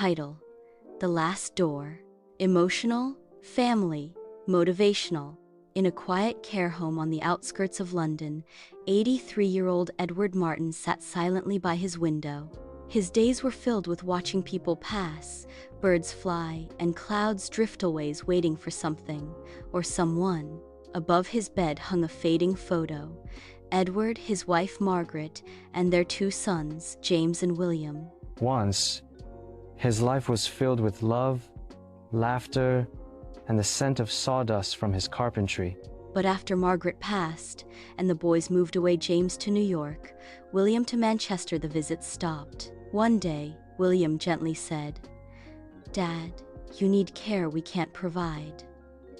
Title: The Last Door. Emotional, family, motivational. In a quiet care home on the outskirts of London, 83-year-old Edward Martin sat silently by his window. His days were filled with watching people pass, birds fly, and clouds drift away waiting for something or someone. Above his bed hung a fading photo: Edward, his wife Margaret, and their two sons, James and William. Once, his life was filled with love, laughter, and the scent of sawdust from his carpentry. But after Margaret passed, and the boys moved away, James to New York, William to Manchester, the visits stopped. One day, William gently said, "Dad, you need care we can't provide."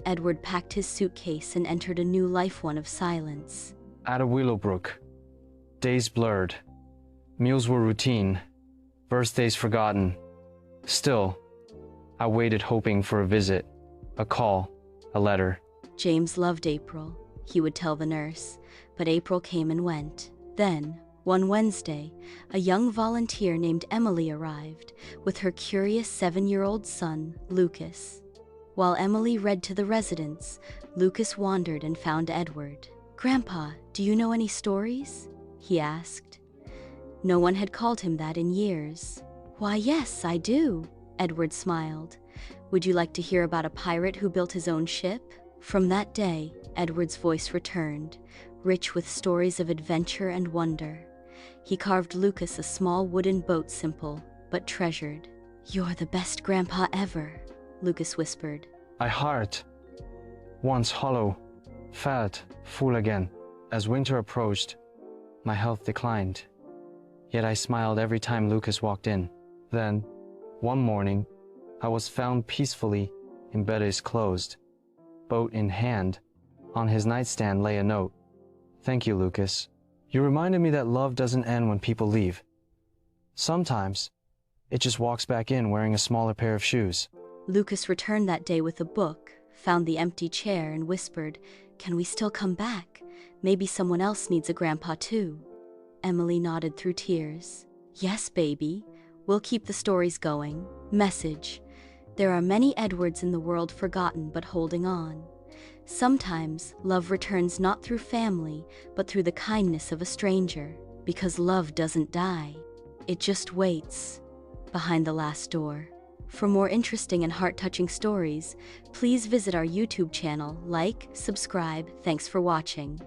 Edward packed his suitcase and entered a new life, one of silence. At a Willowbrook, days blurred, meals were routine, birthdays forgotten. Still, I waited, hoping for a visit, a call, a letter. James loved April, he would tell the nurse, but April came and went. Then, one Wednesday, a young volunteer named Emily arrived with her curious 7-year-old son, Lucas. While Emily read to the residents, Lucas wandered and found Edward. "Grandpa, do you know any stories?" he asked. No one had called him that in years. "Why, yes, I do," Edward smiled. "Would you like to hear about a pirate who built his own ship?" From that day, Edward's voice returned, rich with stories of adventure and wonder. He carved Lucas a small wooden boat, simple but treasured. "You're the best grandpa ever," Lucas whispered. My heart, once hollow, felt full again. As winter approached, my health declined. Yet I smiled every time Lucas walked in. Then, one morning, I was found peacefully in bed, eyes closed. Boat in hand, on his nightstand lay a note. "Thank you, Lucas. You reminded me that love doesn't end when people leave. Sometimes, it just walks back in wearing a smaller pair of shoes." Lucas returned that day with a book, found the empty chair, and whispered, "Can we still come back? Maybe someone else needs a grandpa too." Emily nodded through tears. "Yes, baby. We'll keep the stories going." Message: there are many Edwards in the world, forgotten but holding on. Sometimes love returns not through family, but through the kindness of a stranger. Because love doesn't die. It just waits behind the last door. For more interesting and heart-touching stories, please visit our YouTube channel, like, subscribe. Thanks for watching.